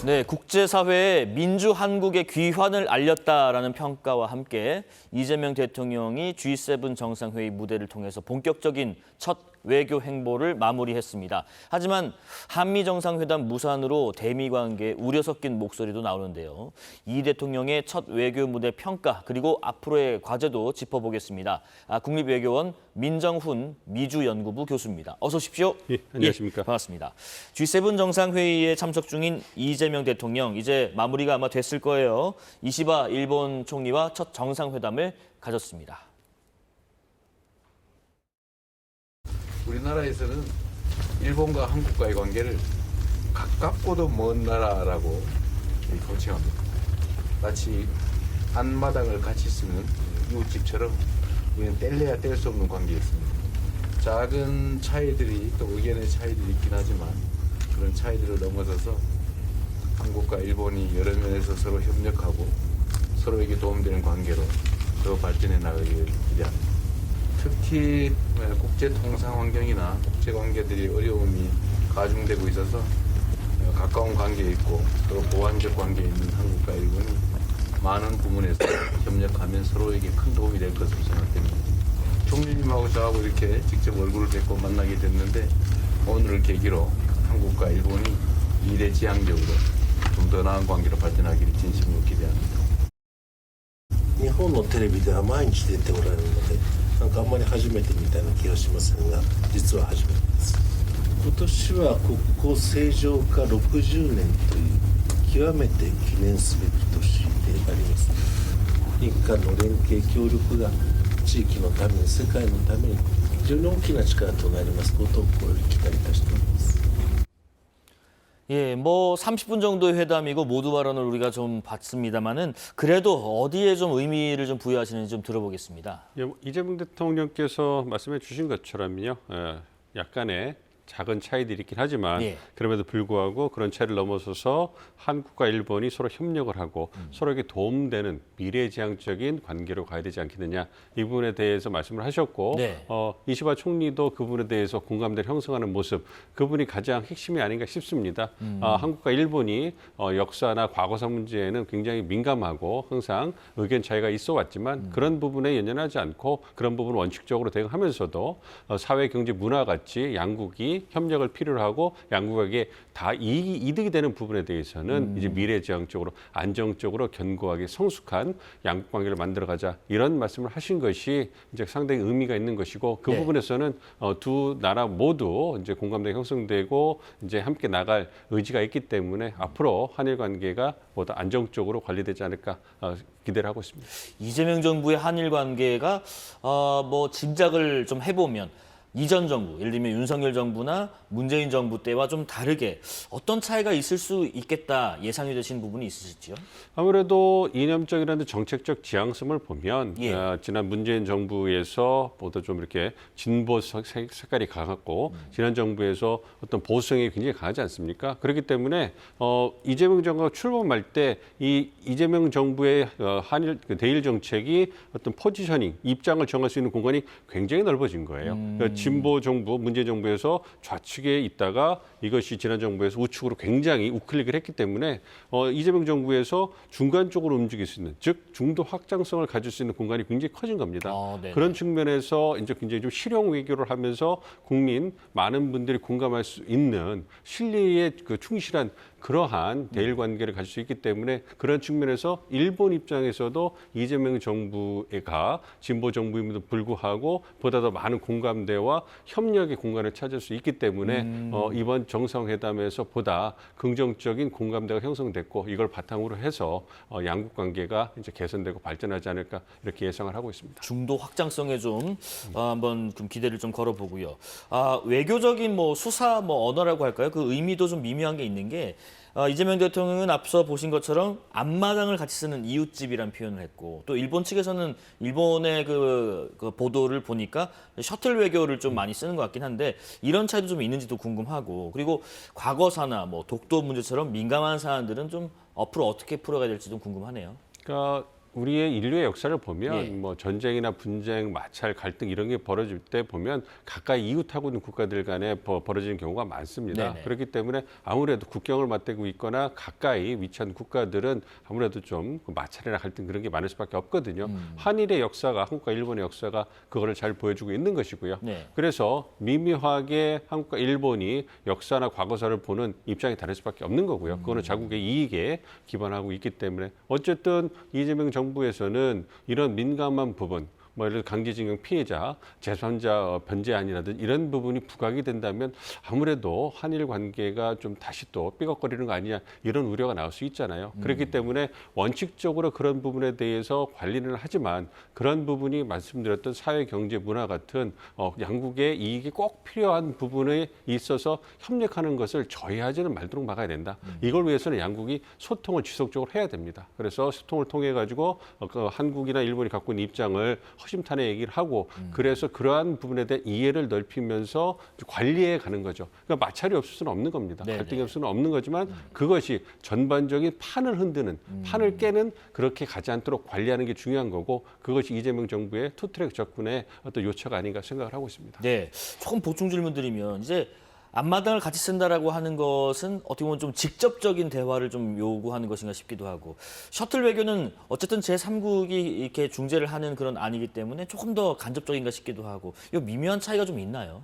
네, 국제사회에 민주 한국의 귀환을 알렸다라는 평가와 함께 이재명 대통령이 G7 정상회의 무대를 통해서 본격적인 첫 외교 행보를 마무리했습니다. 하지만 한미 정상회담 무산으로 대미 관계에 우려 섞인 목소리도 나오는데요. 이 대통령의 첫 외교 무대 평가 그리고 앞으로의 과제도 짚어보겠습니다. 국립외교원 민정훈 미주연구부 교수입니다. 어서 오십시오. 예, 안녕하십니까. 예, 반갑습니다. G7 정상회의에 참석 중인 이재명 대통령 이제 마무리가 아마 됐을 거예요. 이시바 일본 총리와 첫 정상회담을 가졌습니다. 우리나라에서는 일본과 한국과의 관계를 가깝고도 먼 나라라고 호칭합니다. 마치 앞마당을 같이 쓰는 이웃집처럼 우리는 뗄래야 뗄 수 없는 관계였습니다. 작은 차이들이 또 의견의 차이들이 있긴 하지만 그런 차이들을 넘어서서 한국과 일본이 여러 면에서 서로 협력하고 서로에게 도움되는 관계로 더 발전해 나가기를 기대합니다. 특히 국제 통상 환경이나 국제 관계들이 어려움이 가중되고 있어서 가까운 관계에 있고 또 보완적 관계에 있는 한국과 일본이 많은 부분에서 협력하면 서로에게 큰 도움이 될 것으로 생각됩니다. 총리님하고 저하고 이렇게 직접 얼굴을 뵙고 만나게 됐는데 오늘을 계기로 한국과 일본이 미래지향적으로 좀 더 나은 관계로 발전하기를 진심으로 기대합니다. 日本のテレビでは毎日出ておられるので、なんかあんまり初めてみたいな気がしませんが、実は初めてです。今年は国交正常化60年という極めて記念すべき年であります。日韓の連携協力が地域のために世界のために非常に大きな力となりますことを心より期待いたしております。 예, 뭐 30분 정도의 회담이고 모두 발언을 우리가 좀 봤습니다만은 그래도 어디에 좀 의미를 좀 부여하시는지 좀 들어보겠습니다. 예, 이재명 대통령께서 말씀해 주신 것처럼요. 약간의 작은 차이들이 있긴 하지만 예. 그럼에도 불구하고 그런 차이를 넘어서서 한국과 일본이 서로 협력을 하고 서로에게 도움되는 미래지향적인 관계로 가야 되지 않겠느냐 이 부분에 대해서 말씀을 하셨고 네. 이시바 총리도 그 부분에 대해서 공감대를 형성하는 모습 그분이 가장 핵심이 아닌가 싶습니다. 한국과 일본이 역사나 과거사 문제에는 굉장히 민감하고 항상 의견 차이가 있어 왔지만 그런 부분에 연연하지 않고 그런 부분을 원칙적으로 대응하면서도 사회, 경제, 문화 같이 양국이 협력을 필요로 하고 양국에게 다 이득이 되는 부분에 대해서는 이제 미래지향적으로 안정적으로 견고하게 성숙한 양국 관계를 만들어가자 이런 말씀을 하신 것이 이제 상당히 의미가 있는 것이고 그 네. 부분에서는 두 나라 모두 이제 공감대가 형성되고 이제 함께 나갈 의지가 있기 때문에 앞으로 한일 관계가 보다 안정적으로 관리되지 않을까 기대를 하고 있습니다. 이재명 정부의 한일 관계가 뭐 짐작을 좀 해보면 이전 정부, 예를 들면 윤석열 정부나 문재인 정부 때와 좀 다르게 어떤 차이가 있을 수 있겠다 예상이 되신 부분이 있으시죠? 아무래도 이념적이라는 정책적 지향성을 보면 예. 지난 문재인 정부에서 보다 좀 이렇게 진보 색깔이 강했고 지난 정부에서 어떤 보수성이 굉장히 강하지 않습니까? 그렇기 때문에 이재명 정부가 출범할 때 이 이재명 정부의 한일 대일 정책이 어떤 포지셔닝, 입장을 정할 수 있는 공간이 굉장히 넓어진 거예요. 그러니까 진보 정부, 문재인 정부에서 좌측에 있다가 이것이 지난 정부에서 우측으로 굉장히 우클릭을 했기 때문에 이재명 정부에서 중간 쪽으로 움직일 수 있는, 즉 중도 확장성을 가질 수 있는 공간이 굉장히 커진 겁니다. 그런 측면에서 이제 굉장히 좀 실용 외교를 하면서 국민 많은 분들이 공감할 수 있는 실리에 그 충실한 그러한 대일 관계를 가질 수 있기 때문에 그런 측면에서 일본 입장에서도 이재명 정부가 진보 정부임에도 불구하고 보다 더 많은 공감대와 협력의 공간을 찾을 수 있기 때문에 이번 정상회담에서 보다 긍정적인 공감대가 형성됐고 이걸 바탕으로 해서 양국 관계가 이제 개선되고 발전하지 않을까 이렇게 예상을 하고 있습니다. 중도 확장성에 좀 한번 좀 기대를 좀 걸어보고요. 외교적인 뭐 수사 뭐 언어라고 할까요? 그 의미도 좀 미묘한 게 있는 게 이재명 대통령은 앞서 보신 것처럼 앞마당을 같이 쓰는 이웃집이라는 표현을 했고 또 일본 측에서는 일본의 그 보도를 보니까 셔틀 외교를 좀 많이 쓰는 것 같긴 한데 이런 차이도 좀 있는지도 궁금하고 그리고 과거사나 뭐 독도 문제처럼 민감한 사안들은 좀 앞으로 어떻게 풀어가야 될지 좀 궁금하네요. 그러니까 우리의 인류의 역사를 보면 예. 뭐 전쟁이나 분쟁, 마찰, 갈등 이런 게 벌어질 때 보면 가까이 이웃하고 있는 국가들 간에 벌어지는 경우가 많습니다. 네네. 그렇기 때문에 아무래도 국경을 맞대고 있거나 가까이 위치한 국가들은 아무래도 좀 마찰이나 갈등 그런 게 많을 수밖에 없거든요. 한일의 역사가 한국과 일본의 역사가 그거를 잘 보여주고 있는 것이고요. 네. 그래서 미묘하게 한국과 일본이 역사나 과거사를 보는 입장이 다를 수밖에 없는 거고요. 그거는 자국의 이익에 기반하고 있기 때문에 어쨌든 이재명 정부에서는 이런 민감한 부분, 뭐 예를 들어 강제징용 피해자, 제3자 변제안이라든지 이런 부분이 부각이 된다면 아무래도 한일 관계가 좀 다시 또 삐걱거리는 거 아니냐 이런 우려가 나올 수 있잖아요. 그렇기 때문에 원칙적으로 그런 부분에 대해서 관리는 하지만 그런 부분이 말씀드렸던 사회, 경제, 문화 같은 양국의 이익이 꼭 필요한 부분에 있어서 협력하는 것을 저해하지는 말도록 막아야 된다. 이걸 위해서는 양국이 소통을 지속적으로 해야 됩니다. 그래서 소통을 통해 가지고 한국이나 일본이 갖고 있는 입장을 허심탄회 얘기를 하고 그래서 그러한 부분에 대한 이해를 넓히면서 관리해 가는 거죠. 그러니까 마찰이 없을 수는 없는 겁니다. 네네. 갈등이 없을 수는 없는 거지만 그것이 전반적인 판을 흔드는, 판을 깨는 그렇게 가지 않도록 관리하는 게 중요한 거고 그것이 이재명 정부의 투트랙 접근의 어떤 요처가 아닌가 생각을 하고 있습니다. 네, 조금 보충 질문 드리면 이제 앞마당을 같이 쓴다라고 하는 것은 어떻게 보면 좀 직접적인 대화를 좀 요구하는 것인가 싶기도 하고 셔틀 외교는 어쨌든 제3국이 이렇게 중재를 하는 그런 안이기 때문에 조금 더 간접적인가 싶기도 하고 이 미묘한 차이가 좀 있나요?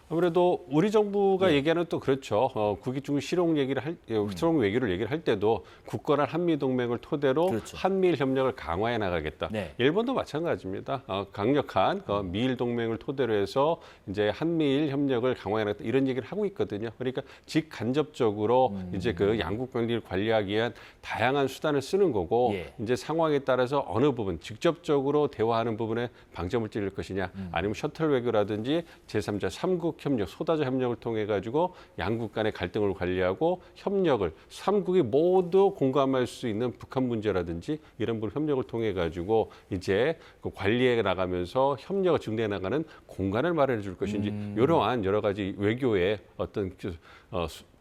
아무래도 우리 정부가 얘기하는 또 그렇죠. 국익 중립 실용 실용 외교를 얘기를 할 때도 굳건한 한미 동맹을 토대로 그렇죠. 한미일 협력을 강화해 나가겠다. 네. 일본도 마찬가지입니다. 강력한 미일 동맹을 토대로 해서 이제 한미일 협력을 강화해 나가겠다 이런 얘기를 하고 있거든요. 그러니까 직간접적으로 이제 그 양국 관계를 관리하기 위한 다양한 수단을 쓰는 거고 예. 이제 상황에 따라서 어느 부분 직접적으로 대화하는 부분에 방점을 찌를 것이냐 아니면 셔틀 외교라든지 제3자 3국 협력, 소다자 협력을 통해 가지고 양국 간의 갈등을 관리하고 협력을 3국이 모두 공감할 수 있는 북한 문제라든지 이런 부분 협력을 통해 가지고 이제 그 관리해 나가면서 협력을 증대해 나가는 공간을 마련해 줄 것인지 이러한 여러 가지 외교의 어떤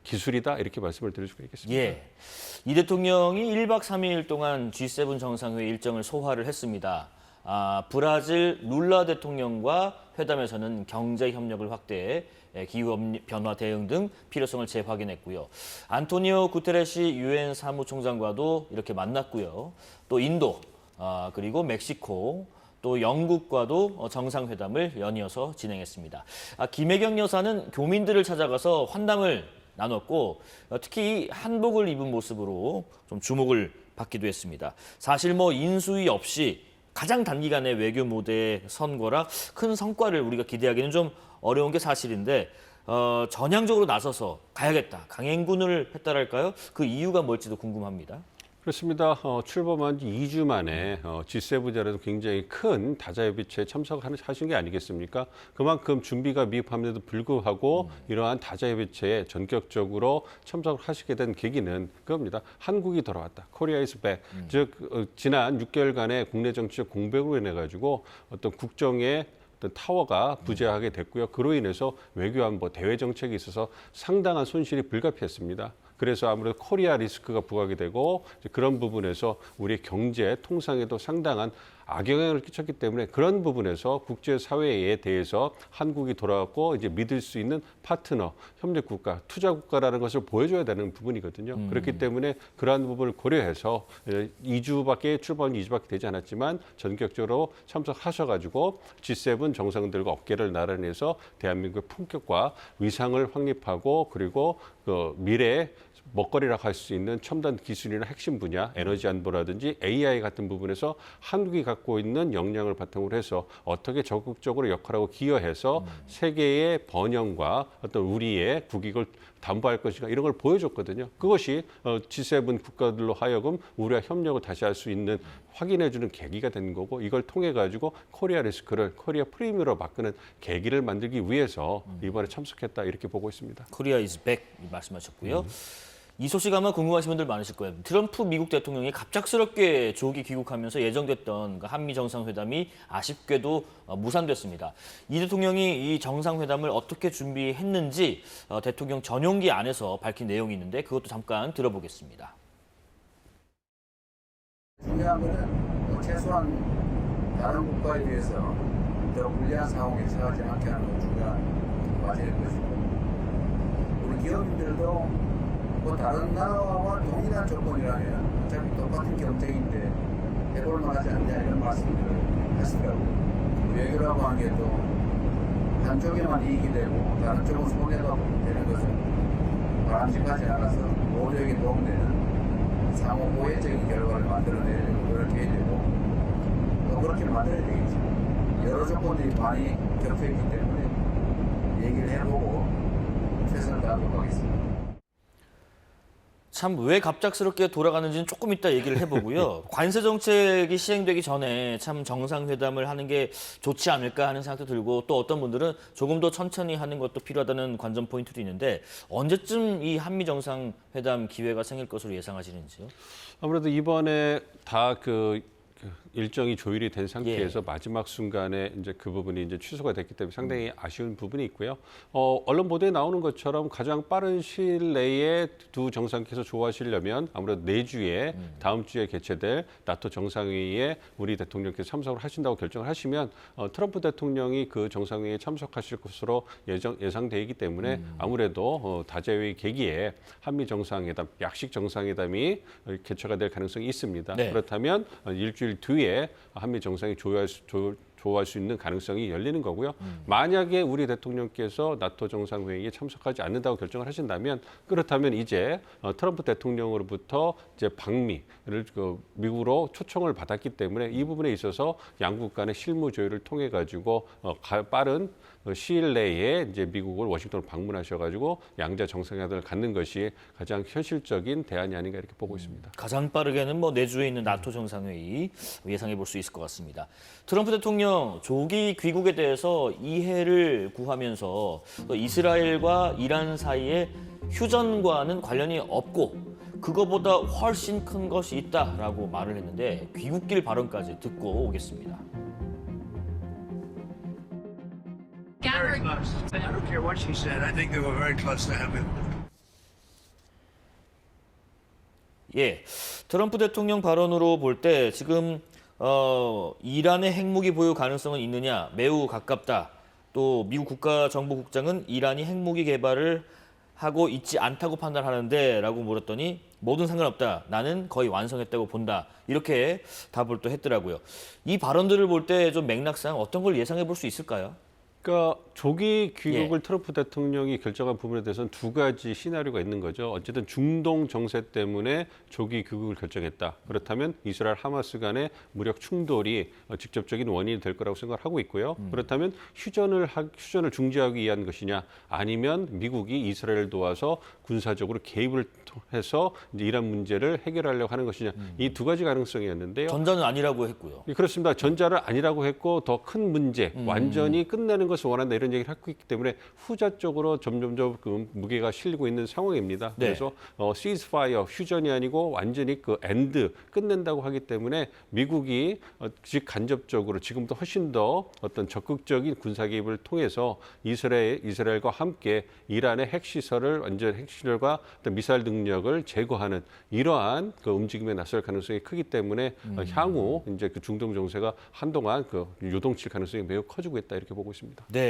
기술이다 이렇게 말씀을 드릴 수가 있겠습니다. 예. 이 대통령이 1박 3일 동안 G7 정상회의 일정을 소화를 했습니다. 브라질 룰라 대통령과 회담에서는 경제 협력을 확대해 기후 변화 대응 등 필요성을 재확인했고요. 안토니오 구테레시 유엔 사무총장과도 이렇게 만났고요. 또 인도, 그리고 멕시코, 또 영국과도 정상회담을 연이어서 진행했습니다. 김혜경 여사는 교민들을 찾아가서 환담을 나눴고 특히 한복을 입은 모습으로 좀 주목을 받기도 했습니다. 사실 뭐 인수위 없이 가장 단기간에 외교 무대에 선 거라 큰 성과를 우리가 기대하기는 좀 어려운 게 사실인데 전향적으로 나서서 가야겠다, 강행군을 했다랄까요? 그 이유가 뭘지도 궁금합니다. 그렇습니다. 출범한 지 2주 만에 G7 자리에서 굉장히 큰 다자회비체에 참석하신 게 아니겠습니까? 그만큼 준비가 미흡함에도 불구하고 이러한 다자회비체에 전격적으로 참석을 하시게 된 계기는 그겁니다. 한국이 돌아왔다. Korea is back. 즉 지난 6개월간의 국내 정치적 공백으로 인해 가지고 어떤 국정의 타워가 부재하게 됐고요. 그로 인해서 외교안보 대외 정책에 있어서 상당한 손실이 불가피했습니다. 그래서 아무래도 코리아 리스크가 부각이 되고 그런 부분에서 우리 경제 통상에도 상당한 악영향을 끼쳤기 때문에 그런 부분에서 국제사회에 대해서 한국이 돌아왔고 이제 믿을 수 있는 파트너, 협력국가, 투자국가라는 것을 보여줘야 되는 부분이거든요. 그렇기 때문에 그러한 부분을 고려해서 2주밖에 출범 2주밖에 되지 않았지만 전격적으로 참석하셔가지고 G7 정상들과 어깨를 나란해서 대한민국의 품격과 위상을 확립하고 그리고 그 미래에 먹거리라고 할 수 있는 첨단 기술이나 핵심 분야, 에너지 안보라든지 AI 같은 부분에서 한국이 갖고 있는 역량을 바탕으로 해서 어떻게 적극적으로 역할하고 기여해서 세계의 번영과 어떤 우리의 국익을 담보할 것인가 이런 걸 보여줬거든요. 그것이 G7 국가들로 하여금 우리와 협력을 다시 할 수 있는 확인해주는 계기가 된 거고 이걸 통해 가지고 코리아 리스크를 코리아 프리미어로 바꾸는 계기를 만들기 위해서 이번에 참석했다 이렇게 보고 있습니다. 코리아 is back 말씀하셨고요. 이 소식 아마 궁금하신 분들 많으실 거예요. 트럼프 미국 대통령이 갑작스럽게 조기 귀국하면서 예정됐던 한미 정상회담이 아쉽게도 무산됐습니다. 이 대통령이 이 정상회담을 어떻게 준비했는지 대통령 전용기 안에서 밝힌 내용이 있는데 그것도 잠깐 들어보겠습니다. 중요한 거는 최소한 다른 국가에 비해서 더 불리한 상황에 처하지 않게 하는 것 중요한 과제일 것이고, 우리 기업인들도 뭐 다른 나라와 동일한 조건이라면 어차피 똑같은 경쟁인데 해볼 만하지 않냐 이런 말씀들을 하시더라고요. 외교라고 하는 게 또 한쪽에만 이익이 되고 다른 쪽은 손해가 되는 것은 바람직하지 않아서 모두에게 도움되는 상호 보혜적인 결과를 만들어내려고 노력해야 되고, 또 그렇게 만들어야 되겠죠. 여러 조건들이 많이 겹쳐있기 때문에 얘기를 해보고 최선을 다하도록 하겠습니다. 참 왜 갑작스럽게 돌아가는지는 조금 이따 얘기를 해보고요. 관세 정책이 시행되기 전에 참 정상회담을 하는 게 좋지 않을까 하는 생각도 들고, 또 어떤 분들은 조금 더 천천히 하는 것도 필요하다는 관전 포인트도 있는데, 언제쯤 이 한미 정상회담 기회가 생길 것으로 예상하시는지요? 아무래도 이번에 다 일정이 조율이 된 상태에서 마지막 순간에 이제 그 부분이 이제 취소가 됐기 때문에 상당히 아쉬운 부분이 있고요. 언론 보도에 나오는 것처럼 가장 빠른 시일 내에 두 정상께서 조화하시려면 아무래도 내주에 다음 주에 개최될 나토 정상회의에 우리 대통령께서 참석을 하신다고 결정을 하시면 트럼프 대통령이 그 정상회의에 참석하실 것으로 예상되기 때문에 아무래도 다자회의 계기에 한미 정상회담, 약식 정상회담이 개최가 될 가능성이 있습니다. 네. 그렇다면 일주일 뒤에 한미 정상이 조화할 수 있는 가능성이 열리는 거고요. 만약에 우리 대통령께서 나토 정상회의에 참석하지 않는다고 결정을 하신다면, 그렇다면 이제 트럼프 대통령으로부터 이제 방미를 미국으로 초청을 받았기 때문에 이 부분에 있어서 양국 간의 실무 조율을 통해 가지고 빠른 시일 내에 이제 미국을 워싱턴을 방문하셔가지고 양자 정상회담을 갖는 것이 가장 현실적인 대안이 아닌가 이렇게 보고 있습니다. 가장 빠르게는 뭐 내주에 있는 나토 정상회의 예상해 볼 수 있을 것 같습니다. 트럼프 대통령 조기 귀국에 대해서 이해를 구하면서 또 이스라엘과 이란 사이에 휴전과는 관련이 없고 그거보다 훨씬 큰 것이 있다라고 말을 했는데, 귀국길 발언까지 듣고 오겠습니다. Very close. I don't care what she said. I think they were very close to having. 예, 트럼프 대통령 발언으로 볼 때 지금 이란의 핵무기 보유 가능성은 있느냐, 매우 가깝다. 또 미국 국가정보국장은 이란이 핵무기 개발을 하고 있지 않다고 판단하는데 라고 물었더니 뭐든 상관없다. 나는 거의 완성했다고 본다. 이렇게 답을 또 했더라고요. 이 발언들을 볼 때 좀 맥락상 어떤 걸 예상해 볼 수 있을까요? 그러니까 조기 귀국을 트럼프 대통령이 결정한 부분에 대해서는 두 가지 시나리오가 있는 거죠. 어쨌든 중동 정세 때문에 조기 귀국을 결정했다. 그렇다면 이스라엘 하마스 간의 무력 충돌이 직접적인 원인이 될 거라고 생각을 하고 있고요. 그렇다면 휴전을 중지하기 위한 것이냐, 아니면 미국이 이스라엘을 도와서 군사적으로 개입을 해서 이제 이란 문제를 해결하려고 하는 것이냐, 이 두 가지 가능성이었는데요. 전자는 아니라고 했고요. 그렇습니다. 전자를 아니라고 했고 더 큰 문제, 완전히 끝내는 것을 원한다 이런 얘기를 하고 있기 때문에 후자 쪽으로 점점점 그 무게가 실리고 있는 상황입니다. 네. 그래서 ceasefire, 휴전이 아니고 완전히 그 end, 끝낸다고 하기 때문에 미국이 직간접적으로 지금부터 훨씬 더 어떤 적극적인 군사 개입을 통해서 이스라엘과 함께 이란의 핵시설을 완전 핵시설과 어떤 미사일 능력을 제거하는 이러한 그 움직임에 나설 가능성이 크기 때문에 향후 이제 그 중동 정세가 한동안 그 요동칠 가능성이 매우 커지고 있다 이렇게 보고 있습니다. 네.